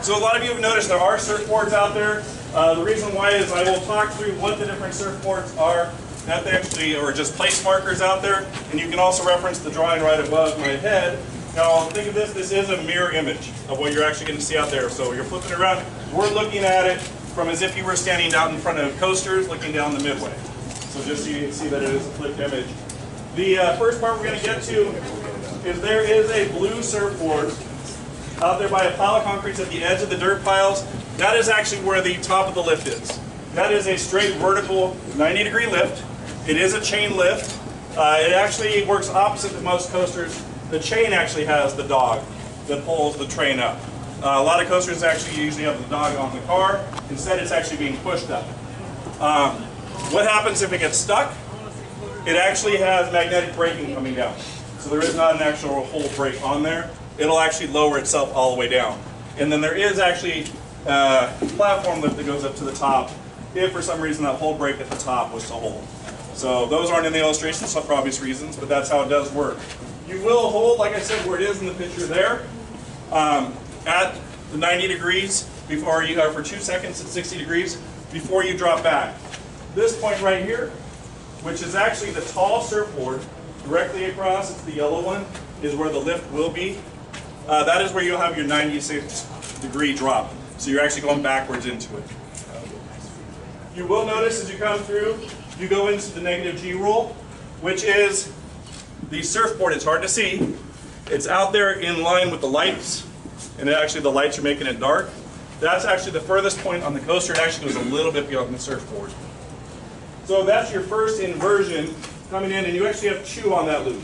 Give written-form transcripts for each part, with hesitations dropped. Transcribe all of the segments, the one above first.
So a lot of you have noticed there are surfboards out there. The reason why is I will talk through what the different surfboards are. That they actually are just place markers out there, and you can also reference the drawing right above my head. Now think of this is a mirror image of what you're actually going to see out there. So you're flipping it around, we're looking at it from as if you were standing out in front of coasters looking down the midway. So just so you can see that it is a flipped image. The first part we're going to get to is there is a blue surfboard out there by a pile of concrete at the edge of the dirt piles. That is actually where the top of the lift is. That is a straight vertical 90-degree lift. It is a chain lift. It actually works opposite to most coasters. The chain actually has the dog that pulls the train up. A lot of coasters actually usually have the dog on the car. Instead, it's actually being pushed up. What happens if it gets stuck? It actually has magnetic braking coming down. So there is not an actual whole brake on there. It'll actually lower itself all the way down. And then there is actually a platform lift that goes up to the top if for some reason that whole brake at the top was to hold. So those aren't in the illustration for obvious reasons, but that's how it does work. You will hold, like I said, where it is in the picture there, at the 90 degrees before you go for 2 seconds at 60 degrees before you drop back. This point right here, which is actually the tall surfboard, directly across, it's the yellow one, is where the lift will be. That is where you'll have your 96-degree drop. So you're actually going backwards into it. You will notice as you come through, you go into the negative G rule, which is the surfboard. It's hard to see. It's out there in line with the lights, and actually the lights are making it dark. That's actually the furthest point on the coaster. It actually goes a little bit beyond the surfboard. So that's your first inversion coming in, and you actually have two on that loop.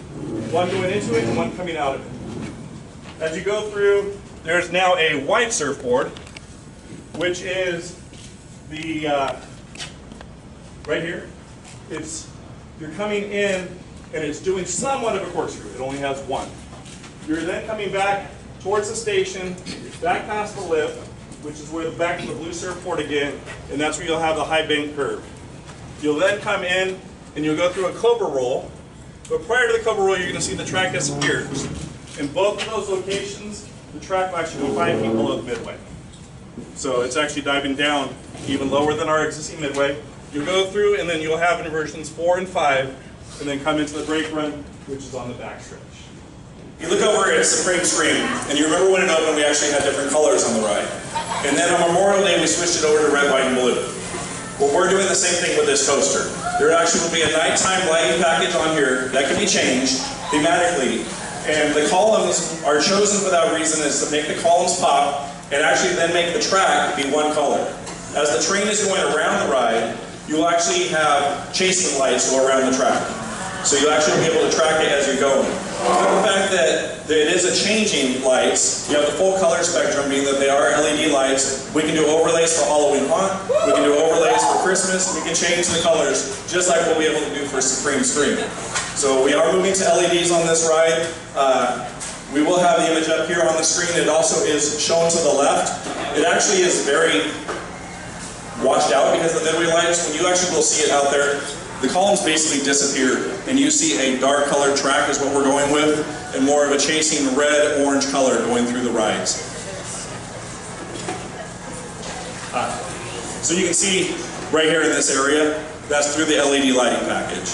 One going into it and one coming out of it. As you go through, there's now a white surfboard, which is the, right here. You're coming in and it's doing somewhat of a corkscrew. It only has one. You're then coming back towards the station, back past the lift, which is where back to the blue surfboard again, and that's where you'll have the high bank curve. You'll then come in and you'll go through a cobra roll, but prior to the cobra roll, you're going to see the track disappears. In both of those locations, the track will actually go 5 feet below the midway. So it's actually diving down even lower than our existing midway. You'll go through and then you'll have inversions 4 and 5, and then come into the brake run, which is on the back stretch. You look over at Supreme Scream, and you remember when it opened, we actually had different colors on the ride. And then on Memorial Day, we switched it over to red, white, and blue. Well, we're doing the same thing with this coaster. There actually will be a nighttime lighting package on here that can be changed thematically. And the columns are chosen for that reason, is to make the columns pop and actually then make the track be one color. As the train is going around the ride, you'll actually have chasing lights go around the track. So you'll actually be able to track it as you're going. The fact that it is a changing lights, you have the full color spectrum, being that they are LED lights. We can do overlays for Halloween Haunt, we can do overlays for Christmas, we can change the colors, just like what we'll be able to do for Supreme Scream. So we are moving to LEDs on this ride. We will have the image up here on the screen. It also is shown to the left. It actually is very washed out because of the midway lights. When you actually will see it out there, the columns basically disappear, and you see a dark colored track is what we're going with, and more of a chasing red-orange color going through the rides. So you can see right here in this area, that's through the LED lighting package.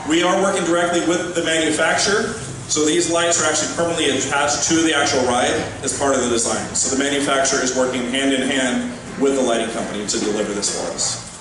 We are working directly with the manufacturer, so these lights are actually permanently attached to the actual ride as part of the design. So the manufacturer is working hand in hand with the lighting company to deliver this for us.